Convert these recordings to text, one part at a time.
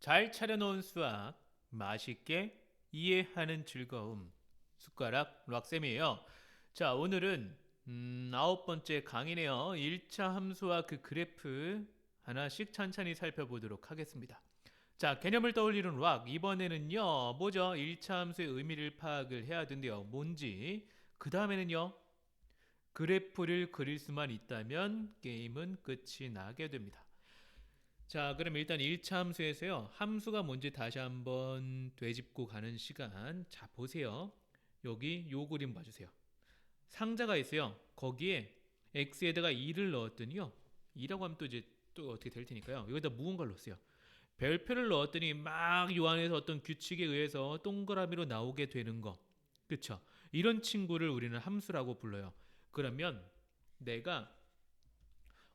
잘 차려놓은 수학, 맛있게 이해하는 즐거움. 숟가락 락쌤이에요. 자, 오늘은 아홉 번째 강의네요. 1차 함수와 그 그래프 하나씩 천천히 살펴보도록 하겠습니다. 자, 개념을 떠올리는 락. 이번에는요, 뭐죠? 1차 함수의 의미를 파악을 해야 된대요. 뭔지. 그 다음에는요, 그래프를 그릴 수만 있다면 게임은 끝이 나게 됩니다. 자, 그럼 일단 1차 함수에서요. 함수가 뭔지 다시 한번 되짚고 가는 시간. 자, 보세요. 여기 요 그림 봐주세요. 상자가 있어요. 거기에 x에다가 2를 넣었더니요. 2라고 하면 또 이제 또 어떻게 될 테니까요. 여기다 무언가를 넣었어요. 별표를 넣었더니 막 요 안에서 어떤 규칙에 의해서 동그라미로 나오게 되는 거. 그쵸? 이런 친구를 우리는 함수라고 불러요. 그러면 내가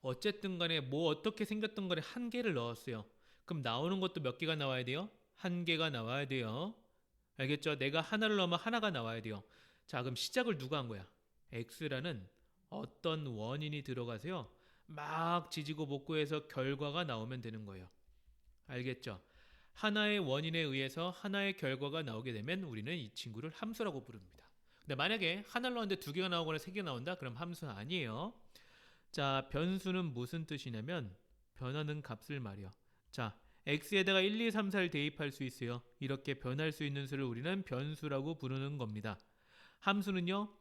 어쨌든 간에 뭐 어떻게 생겼던 간에 한 개를 넣었어요. 그럼 나오는 것도 몇 개가 나와야 돼요? 한 개가 나와야 돼요. 알겠죠? 내가 하나를 넣으면 하나가 나와야 돼요. 자, 그럼 시작을 누가 한 거야? x라는 어떤 원인이 들어가세요. 막 지지고 볶고해서 결과가 나오면 되는 거예요. 알겠죠? 하나의 원인에 의해서 하나의 결과가 나오게 되면 우리는 이 친구를 함수라고 부릅니다. 근데 만약에 하나를 넣었는데 두 개가 나오거나 세 개가 나온다? 그럼 함수는 아니에요. 자, 변수는 무슨 뜻이냐면 변하는 값을 말이요. 자, x에다가 1, 2, 3, 4를 대입할 수 있어요. 이렇게 변할 수 있는 수를 우리는 변수라고 부르는 겁니다. 함수는요.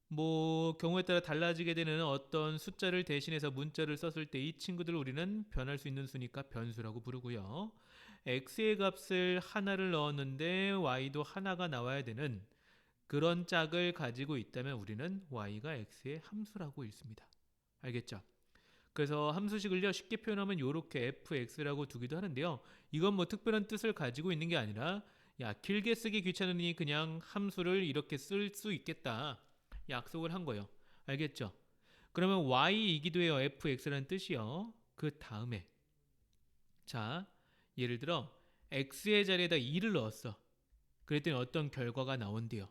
뭐 경우에 따라 달라지게 되는 어떤 숫자를 대신해서 문자를 썼을 때 이 친구들을 우리는 변할 수 있는 수니까 변수라고 부르고요. x의 값을 하나를 넣었는데 y도 하나가 나와야 되는 그런 짝을 가지고 있다면 우리는 y가 x의 함수라고 읽습니다. 알겠죠? 그래서 함수식을요 쉽게 표현하면 이렇게 fx라고 두기도 하는데요. 이건 뭐 특별한 뜻을 가지고 있는 게 아니라 야 길게 쓰기 귀찮으니 그냥 함수를 이렇게 쓸 수 있겠다 약속을 한 거예요. 알겠죠? 그러면 y이기도 해요. fx라는 뜻이요. 그 다음에 자 예를 들어 x의 자리에다 2를 넣었어. 그랬더니 어떤 결과가 나온대요.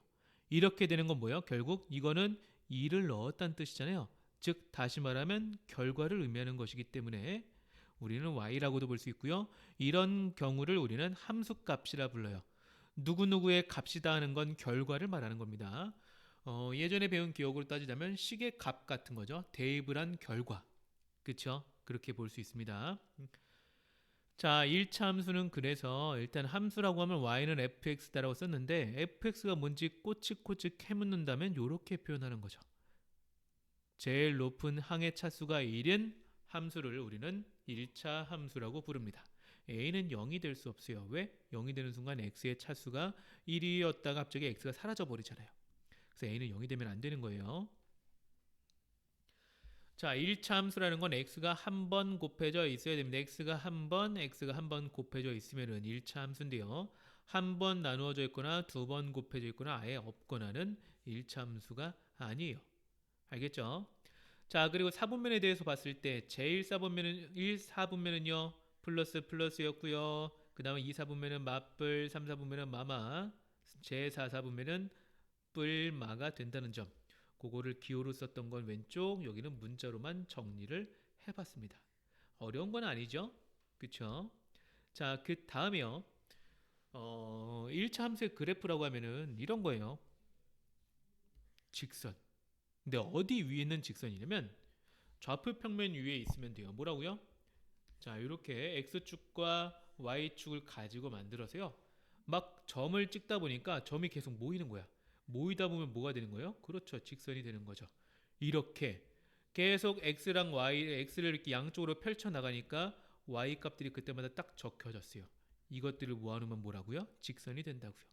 이렇게 되는 건 뭐예요? 결국 이거는 2를 넣었다는 뜻이잖아요. 즉 다시 말하면 결과를 의미하는 것이기 때문에 우리는 y라고도 볼 수 있고요. 이런 경우를 우리는 함수값이라 불러요. 누구누구의 값이다 하는 건 결과를 말하는 겁니다. 예전에 배운 기억으로 따지자면 식의 값 같은 거죠. 대입을 한 결과. 그렇죠? 그렇게 볼 수 있습니다. 자, 1차 함수는 그래서 일단 함수라고 하면 y는 fx다라고 썼는데 fx가 뭔지 꼬치꼬치 캐묻는다면 이렇게 표현하는 거죠. 제일 높은 항의 차수가 1인 함수를 우리는 1차 함수라고 부릅니다. a는 0이 될 수 없어요. 왜? 0이 되는 순간 x의 차수가 1이었다가 갑자기 x가 사라져 버리잖아요. 그래서 a는 0이 되면 안 되는 거예요. 자, 1차 함수라는 건 x가 한 번 곱해져 있어야 됩니다. x가 한 번 곱해져 있으면은 1차 함수인데요. 한 번 나누어져 있거나 두 번 곱해져 있거나 아예 없거나는 1차 함수가 아니에요. 알겠죠? 자, 그리고 사분면에 대해서 봤을 때 제1사분면은 1사분면은요. 플러스 플러스였고요. 그다음에 2사분면은 맞불, 3사분면은 마마, 제4사분면은 뿔마가 된다는 점. 그거를 기호로 썼던 건 왼쪽, 여기는 문자로만 정리를 해봤습니다. 어려운 건 아니죠? 그쵸? 자, 그 다음에요. 1차 함수의 그래프라고 하면은 이런 거예요. 직선. 근데 어디 위에 있는 직선이냐면 좌표 평면 위에 있으면 돼요. 뭐라고요? 자, 이렇게 x축과 y축을 가지고 만들어서요. 막 점을 찍다 보니까 점이 계속 모이는 거야. 모이다 보면 뭐가 되는 거예요? 그렇죠. 직선이 되는 거죠. 이렇게 계속 x랑 x를 이렇게 양쪽으로 펼쳐 나가니까 y 값들이 그때마다 딱 적혀졌어요. 이것들을 모아놓으면 뭐라고요? 직선이 된다고요.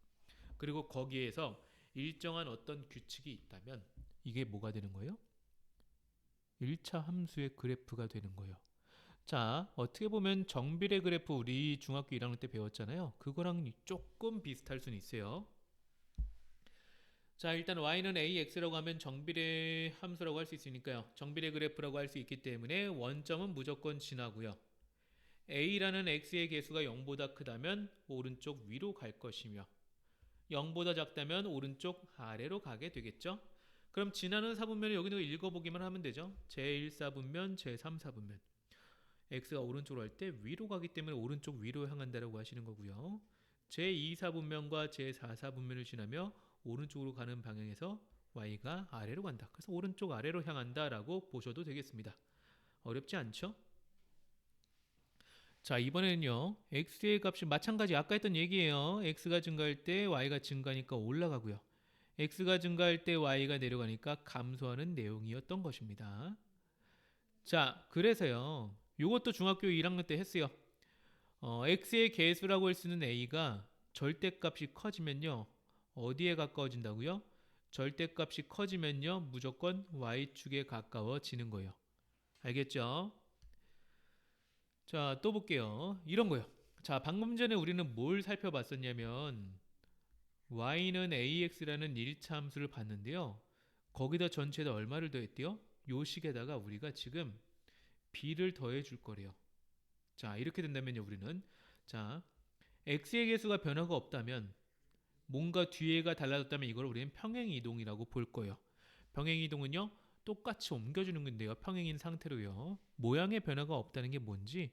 그리고 거기에서 일정한 어떤 규칙이 있다면 이게 뭐가 되는 거예요? 1차 함수의 그래프가 되는 거예요. 자, 어떻게 보면 정비례 그래프 우리 중학교 1학년 때 배웠잖아요. 그거랑 조금 비슷할 수는 있어요. 자, 일단 y는 ax라고 하면 정비례 함수라고 할 수 있으니까요. 정비례 그래프라고 할 수 있기 때문에 원점은 무조건 지나고요. a라는 x의 개수가 0보다 크다면 오른쪽 위로 갈 것이며 0보다 작다면 오른쪽 아래로 가게 되겠죠. 그럼 지나는 사분면을 여기서 읽어보기만 하면 되죠. 제1사분면, 제3사분면. x가 오른쪽으로 할 때 위로 가기 때문에 오른쪽 위로 향한다라고 하시는 거고요. 제2사분면과 제4사분면을 지나며 오른쪽으로 가는 방향에서 y가 아래로 간다. 그래서 오른쪽 아래로 향한다라고 보셔도 되겠습니다. 어렵지 않죠? 자, 이번에는요. x의 값이 마찬가지 아까 했던 얘기예요. x가 증가할 때 y가 증가하니까 올라가고요. x가 증가할 때 y가 내려가니까 감소하는 내용이었던 것입니다. 자, 그래서요. 요것도 중학교 1학년 때 했어요. x의 개수라고 할 수 있는 a가 절대값이 커지면요. 어디에 가까워진다고요? 절대값이 커지면요. 무조건 y축에 가까워지는 거예요. 알겠죠? 자, 또 볼게요. 이런 거요. 자, 방금 전에 우리는 뭘 살펴봤었냐면 y는 ax라는 1차 함수를 봤는데요. 거기다 전체에다 얼마를 더했대요? 요 식에다가 우리가 지금 b를 더해 줄 거래요. 자, 이렇게 된다면요. 우리는 자, x의 개수가 변화가 없다면 뭔가 뒤에가 달라졌다면 이걸 우리는 평행이동이라고 볼 거예요. 평행이동은요. 똑같이 옮겨주는 건데요. 평행인 상태로요. 모양의 변화가 없다는 게 뭔지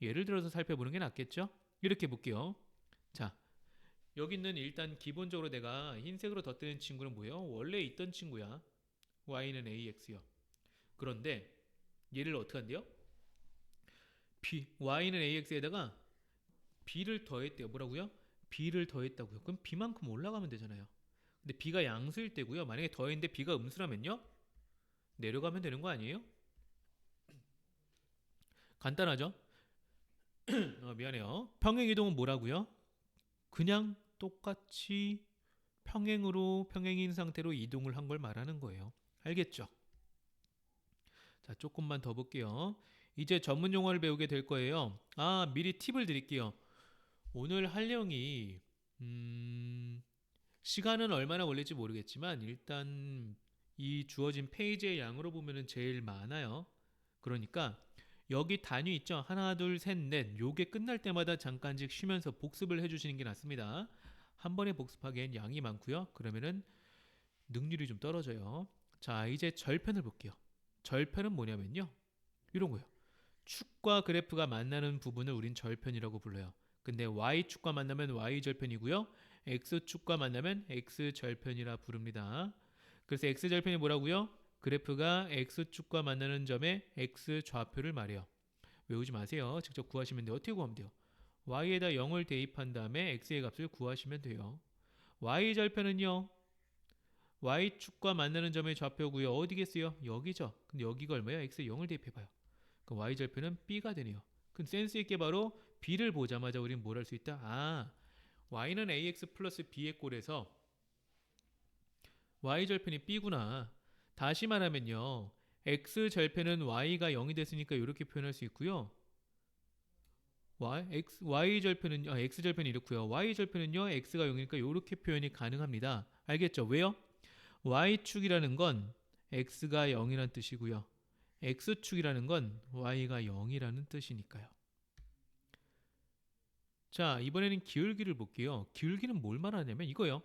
예를 들어서 살펴보는 게 낫겠죠? 이렇게 볼게요. 자, 여기는 일단 기본적으로 내가 흰색으로 덧대는 친구는 뭐예요? 원래 있던 친구야. y는 ax요. 그런데 얘를 어떻게 한대요? y는 ax에다가 b를 더했대요. 뭐라고요? b를 더했다고요. 그럼 b만큼 올라가면 되잖아요. 근데 b가 양수일 때고요. 만약에 더했는데 b가 음수라면요? 내려가면 되는 거 아니에요? 간단하죠? 미안해요. 평행이동은 뭐라고요? 그냥 똑같이 평행으로 평행인 상태로 이동을 한 걸 말하는 거예요. 알겠죠? 자, 조금만 더 볼게요. 이제 전문 용어를 배우게 될 거예요. 아, 미리 팁을 드릴게요. 오늘 할령이 시간은 얼마나 걸릴지 모르겠지만 일단 이 주어진 페이지의 양으로 보면은 제일 많아요. 그러니까 여기 단위 있죠? 하나, 둘, 셋, 넷. 요게 끝날 때마다 잠깐씩 쉬면서 복습을 해주시는 게 낫습니다. 한 번에 복습하기엔 양이 많고요. 그러면은 능률이 좀 떨어져요. 자, 이제 절편을 볼게요. 절편은 뭐냐면요. 이런 거예요. 축과 그래프가 만나는 부분을 우린 절편이라고 불러요. 근데 y축과 만나면 y절편이고요. x축과 만나면 x절편이라 부릅니다. 그래서 x절편이 뭐라고요? 그래프가 x축과 만나는 점의 x좌표를 말해요. 외우지 마세요. 직접 구하시면 돼요. 어떻게 구하면 돼요? y에다 0을 대입한 다음에 x의 값을 구하시면 돼요. y절편은요. y축과 만나는 점의 좌표고요. 어디겠어요? 여기죠. 근데 여기가 얼마야? x에 0을 대입해봐요. 그럼 y절편은 b가 되네요. 그럼 센스 있게 바로 b를 보자마자 우리는 뭘 할 수 있다? 아, y는 ax 플러스 b의 꼴에서 y절편이 b구나. 다시 말하면요. x절편은 y가 0이 됐으니까 이렇게 표현할 수 있고요. y절편은 x절편이 이렇고요. y절편은요. x가 0이니까 이렇게 표현이 가능합니다. 알겠죠? 왜요? y축이라는 건 x가 0이라는 뜻이고요. x축이라는 건 y가 0이라는 뜻이니까요. 자, 이번에는 기울기를 볼게요. 기울기는 뭘 말하냐면 이거요.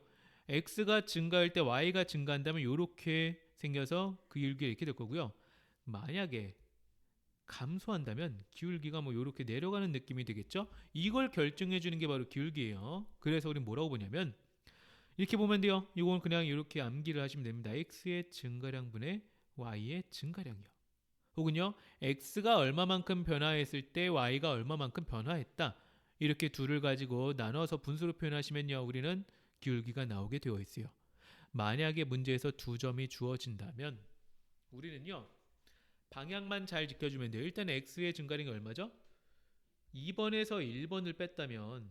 x가 증가할 때 y가 증가한다면 이렇게 생겨서 그 기울기가 이렇게 될 거고요. 만약에 감소한다면 기울기가 뭐 이렇게 내려가는 느낌이 되겠죠? 이걸 결정해 주는 게 바로 기울기예요. 그래서 우리 뭐라고 보냐면 이렇게 보면 돼요. 이건 그냥 이렇게 암기를 하시면 됩니다. x의 증가량분의 y의 증가량이요. 혹은요, x가 얼마만큼 변화했을 때 y가 얼마만큼 변화했다. 이렇게 둘을 가지고 나눠서 분수로 표현하시면요, 우리는 기울기가 나오게 되어 있어요. 만약에 문제에서 두 점이 주어진다면 우리는요, 방향만 잘 지켜주면 돼요. 일단 x의 증가량이 얼마죠? 2번에서 1번을 뺐다면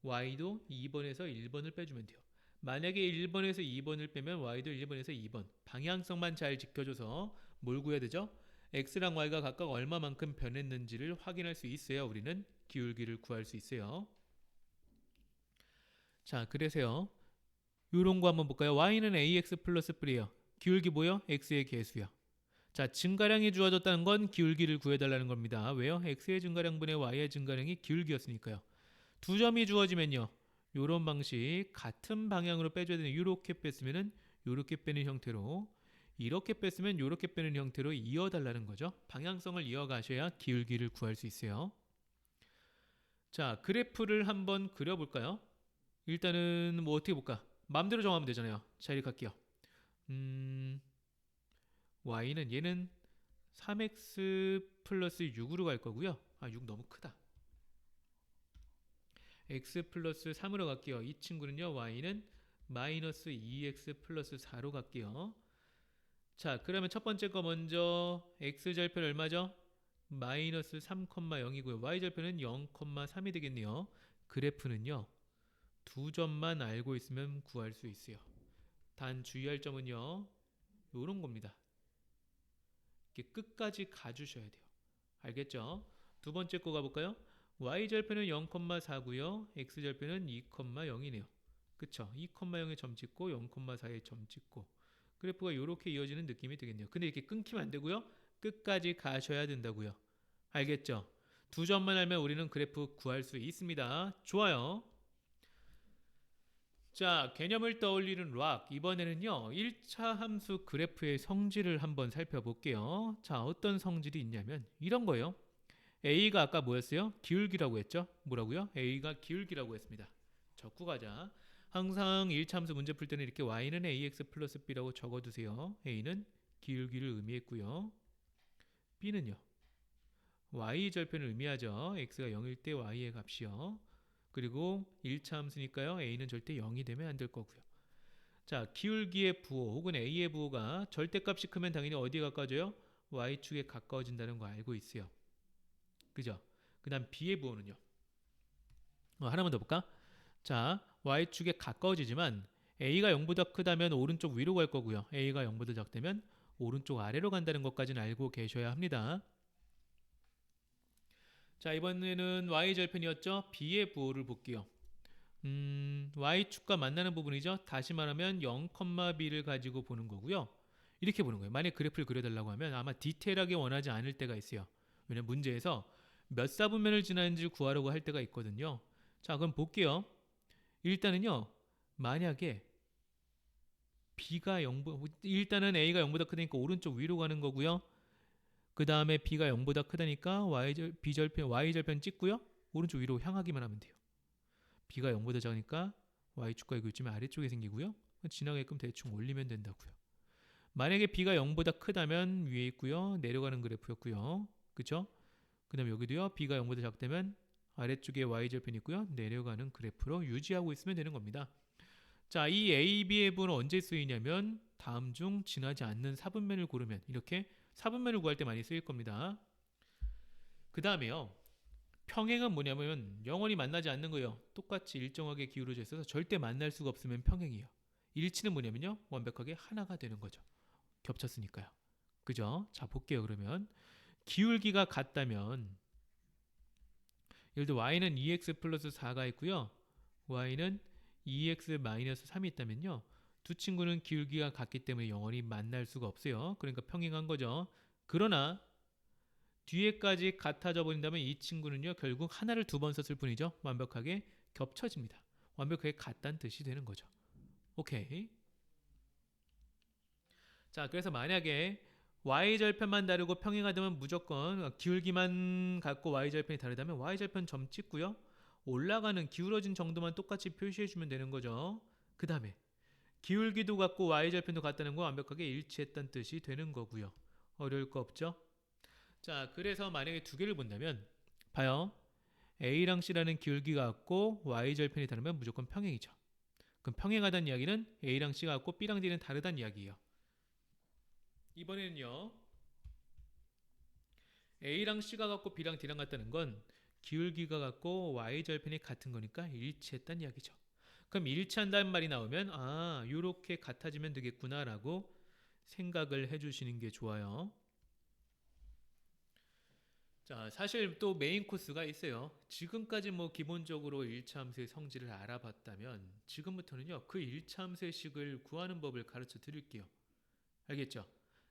y도 2번에서 1번을 빼주면 돼요. 만약에 1번에서 2번을 빼면 y도 1번에서 2번. 방향성만 잘 지켜줘서 뭘 구해야 되죠? x랑 y가 각각 얼마만큼 변했는지를 확인할 수 있어야 우리는 기울기를 구할 수 있어요. 자, 그래서요. 요런 거 한번 볼까요? y는 ax 플러스 뿌리예요. 기울기 뭐요? x의 개수요. 자, 증가량이 주어졌다는 건 기울기를 구해달라는 겁니다. 왜요? x의 증가량분의 y의 증가량이 기울기였으니까요. 두 점이 주어지면요. 요런 방식 같은 방향으로 빼줘야 되는 이렇게 뺐으면은 요렇게 빼는 형태로 이렇게 뺐으면 이렇게 빼는 형태로 이어달라는 거죠. 방향성을 이어가셔야 기울기를 구할 수 있어요. 자, 그래프를 한번 그려볼까요? 일단은 뭐 어떻게 볼까? 마음대로 정하면 되잖아요. 자, 이렇게 할게요. y는 얘는 3x 플러스 6으로 갈 거고요. 아, 6 너무 크다. x 플러스 3으로 갈게요. 이 친구는요, y는 마이너스 2x 플러스 4로 갈게요. 자, 그러면 첫 번째 거 먼저 x절편 얼마죠? 마이너스 3,0이고요. y절편은 0,3이 되겠네요. 그래프는요, 두 점만 알고 있으면 구할 수 있어요. 단 주의할 점은요, 요런 겁니다. 이렇게 끝까지 가주셔야 돼요. 알겠죠? 두 번째 거 가볼까요? y절편은 0,4고요. x절편은 2,0이네요. 그쵸? 2,0에 점 찍고 0,4에 점 찍고 그래프가 이렇게 이어지는 느낌이 되겠네요. 근데 이렇게 끊기면 안 되고요. 끝까지 가셔야 된다고요. 알겠죠? 두 점만 알면 우리는 그래프 구할 수 있습니다. 좋아요. 자, 개념을 떠올리는 락. 이번에는요, 1차 함수 그래프의 성질을 한번 살펴볼게요. 자, 어떤 성질이 있냐면 이런 거예요. A가 아까 뭐였어요? 기울기라고 했죠? 뭐라고요? A가 기울기라고 했습니다. 적고 가자. 항상 1차 함수 문제 풀 때는 이렇게 y는 ax 플러스 b라고 적어두세요. A는 기울기를 의미했고요. b는요, y절편을 의미하죠. x가 0일 때 y의 값이요. 그리고 1차 함수니까요. a는 절대 0이 되면 안 될 거고요. 자, 기울기의 부호 혹은 a의 부호가 절대값이 크면 당연히 어디에 가까워져요? y축에 가까워진다는 거 알고 있어요. 그죠? 그 다음 b의 부호는요. 하나만 더 볼까? 자, y축에 가까워지지만 a가 0보다 크다면 오른쪽 위로 갈 거고요. a가 0보다 작다면 오른쪽 아래로 간다는 것까지는 알고 계셔야 합니다. 자, 이번에는 y절편이었죠? b의 부호를 볼게요. y축과 만나는 부분이죠. 다시 말하면 0,b를 가지고 보는 거고요. 이렇게 보는 거예요. 만약 그래프를 그려달라고 하면 아마 디테일하게 원하지 않을 때가 있어요. 왜냐면 문제에서 몇 사분면을 지나는지 구하려고 할 때가 있거든요. 자, 그럼 볼게요. 일단은요, 만약에 b가 0보다 일단은 a가 0보다 크다니까 오른쪽 위로 가는 거고요. 그 다음에 b가 0보다 크다니까 y절편 찍고요. 오른쪽 위로 향하기만 하면 돼요. b가 0보다 작으니까 y축과 이쯤에 아래쪽에 생기고요. 지나게끔 대충 올리면 된다고요. 만약에 b가 0보다 크다면 위에 있고요. 내려가는 그래프였고요. 그쵸? 그 다음에 여기도요. b가 0보다 작다면 아래쪽에 y절편이 있고요. 내려가는 그래프로 유지하고 있으면 되는 겁니다. 자, 이 A, B의 부호는 언제 쓰이냐면 다음 중 지나지 않는 사분면을 고르면 이렇게 사분면을 구할 때 많이 쓰일 겁니다. 그 다음에요. 평행은 뭐냐면 영원히 만나지 않는 거예요. 똑같이 일정하게 기울어져 있어서 절대 만날 수가 없으면 평행이에요. 일치는 뭐냐면요. 완벽하게 하나가 되는 거죠. 겹쳤으니까요. 그죠? 자, 볼게요. 그러면 기울기가 같다면 예를 들어 y는 2x 플러스 4가 있고요. y는 2x 마이너스 3이 있다면요. 두 친구는 기울기가 같기 때문에 영원히 만날 수가 없어요. 그러니까 평행한 거죠. 그러나 뒤에까지 같아져 버린다면 이 친구는요. 결국 하나를 두 번 썼을 뿐이죠. 완벽하게 겹쳐집니다. 완벽하게 같다는 뜻이 되는 거죠. 오케이. 자, 그래서 만약에 y절편만 다르고 평행하다면 무조건 기울기만 갖고 y절편이 다르다면 y절편 점 찍고요. 올라가는 기울어진 정도만 똑같이 표시해주면 되는 거죠. 그 다음에 기울기도 같고 y절편도 같다는 거 완벽하게 일치했다는 뜻이 되는 거고요. 어려울 거 없죠? 자, 그래서 만약에 두 개를 본다면 봐요. A랑 C라는 기울기가 같고 y절편이 다르면 무조건 평행이죠. 그럼 평행하다는 이야기는 A랑 C가 같고 B랑 D는 다르다는 이야기예요. 이번에는요. A랑 C가 같고 B랑 D랑 같다는 건 기울기가 같고 y절편이 같은 거니까 일치했다는 이야기죠. 그럼 일치한다는 말이 나오면 아, 요렇게 같아지면 되겠구나 라고 생각을 해주시는 게 좋아요. 자, 사실 또 메인 코스가 있어요. 지금까지 뭐 기본적으로 일차함수의 성질을 알아봤다면 지금부터는요. 그 일차함수의 식을 구하는 법을 가르쳐 드릴게요. 알겠죠?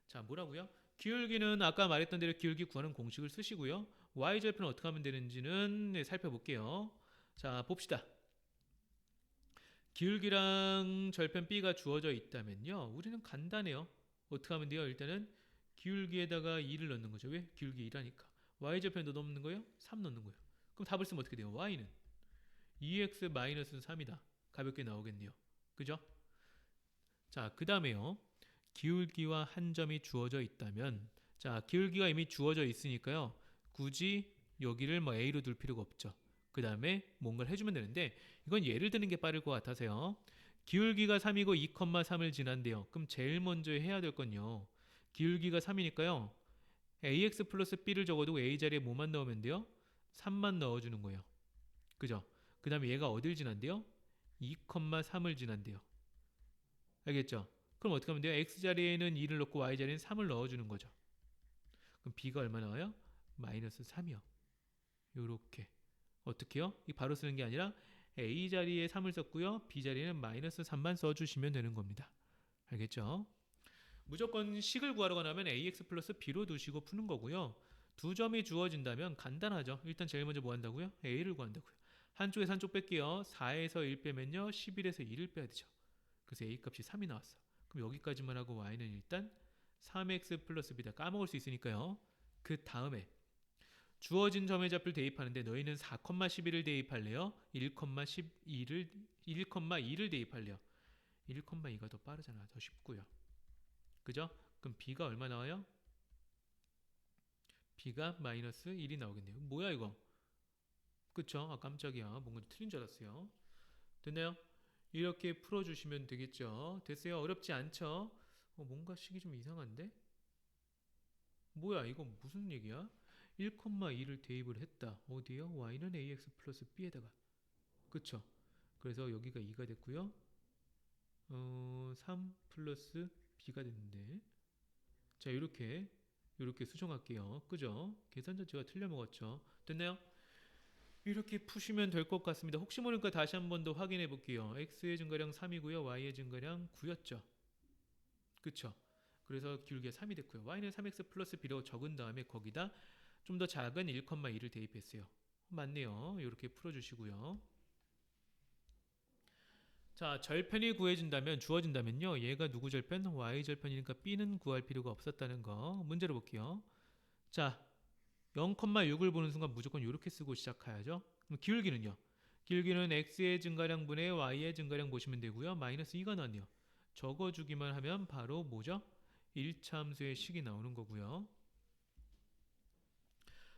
자, 뭐라고요? 기울기는 아까 말했던 대로 기울기 구하는 공식을 쓰시고요. y절편은 어떻게 하면 되는지는 살펴볼게요. 자, 봅시다. 기울기랑 절편 b가 주어져 있다면요. 우리는 간단해요. 어떻게 하면 돼요? 일단은 기울기에다가 2를 넣는 거죠. 왜? 기울기 2라니까. y절편도 넣는 거예요? 3 넣는 거예요. 그럼 답을 쓰면 어떻게 돼요? y는 2x-3이다. 가볍게 나오겠네요. 그죠? 자, 그 다음에요. 기울기와 한 점이 주어져 있다면, 자, 기울기가 이미 주어져 있으니까요. 굳이 여기를 뭐 a로 둘 필요가 없죠. 그 다음에 뭔가를 해주면 되는데, 이건 예를 드는 게 빠를 것 같아서요. 기울기가 3이고 2,3을 지난대요. 그럼 제일 먼저 해야 될 건요. 기울기가 3이니까요. ax 플러스 b를 적어도 a 자리에 뭐만 넣으면 돼요? 3만 넣어주는 거예요. 그죠? 그 다음에 얘가 어딜 지난대요? 2,3을 지난대요. 알겠죠? 그럼 어떻게 하면 돼요? x 자리에는 2를 넣고 y 자리에는 3을 넣어주는 거죠. 그럼 b가 얼마 나와요? 마이너스 3이요. 요렇게. 어떻게 해요? 이 바로 쓰는 게 아니라 a 자리에 3을 썼고요. b 자리에는 마이너스 3만 써주시면 되는 겁니다. 알겠죠? 무조건 식을 구하려고 하면 ax 플러스 b로 두시고 푸는 거고요. 두 점이 주어진다면 간단하죠. 일단 제일 먼저 뭐 한다고요? a를 구한다고요. 한쪽에서 한쪽 뺄게요. 4에서 1 빼면요. 11에서 2를 빼야 되죠. 그래서 a 값이 3이 나왔어. 그럼 여기까지만 하고 y는 일단 3x 플러스 b다. 까먹을 수 있으니까요. 그 다음에 주어진 점의 좌표를 대입하는데 너희는 4,11을 대입할래요? 1,2를 대입할래요? 1,2가 더 빠르잖아. 더 쉽고요. 그죠? 그럼 b가 얼마 나와요? b가 마이너스 1이 나오겠네요. 뭐야 이거? 그쵸? 아 깜짝이야. 뭔가 틀린 줄 알았어요. 됐나요? 이렇게 풀어주시면 되겠죠. 됐어요? 어렵지 않죠? 뭔가 식이 좀 이상한데? 뭐야 이거 무슨 얘기야? 1,2를 대입을 했다. 어디요? y는 ax 플러스 b에다가. 그쵸? 그래서 여기가 2가 됐고요. 3 플러스 b가 됐는데 자 이렇게 수정할게요. 그죠? 계산 자체가 틀려 먹었죠. 됐나요? 이렇게 푸시면 될 것 같습니다. 혹시 모르니까 다시 한 번 더 확인해 볼게요. x의 증가량 3이고요. y의 증가량 9였죠. 그쵸? 그래서 기울기가 3이 됐고요. y는 3x 플러스 b로 적은 다음에 거기다 좀 더 작은 1,2를 대입했어요. 맞네요. 이렇게 풀어주시고요. 자, 절편이 구해진다면 주어진다면요. 얘가 누구 절편? y 절편이니까 b는 구할 필요가 없었다는 거. 문제로 볼게요. 자, 0,6을 보는 순간 무조건 이렇게 쓰고 시작해야죠. 그럼 기울기는요? 기울기는 x의 증가량 분의 y의 증가량 보시면 되고요. 마이너스 2가 나왔네요. 적어주기만 하면 바로 뭐죠? 1차 함수의 식이 나오는 거고요.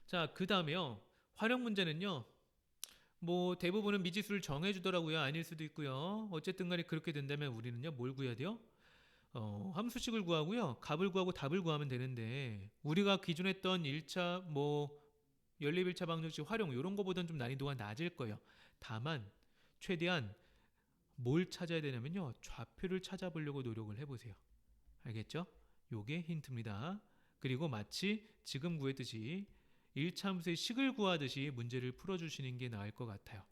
자, 그 다음에요. 활용 문제는요. 뭐 대부분은 미지수를 정해주더라고요. 아닐 수도 있고요. 어쨌든 간에 그렇게 된다면 우리는요. 뭘 구해야 돼요? 함수식을 구하고요. 값을 구하고 답을 구하면 되는데 우리가 기존 했던 1차 뭐 연립 1차 방정식 활용 이런 거보다는 좀 난이도가 낮을 거예요. 다만 최대한 뭘 찾아야 되냐면요. 좌표를 찾아보려고 노력을 해보세요. 알겠죠? 요게 힌트입니다. 그리고 마치 지금 구했듯이 1차 함수의 식을 구하듯이 문제를 풀어주시는 게 나을 것 같아요.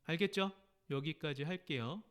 알겠죠? 여기까지 할게요.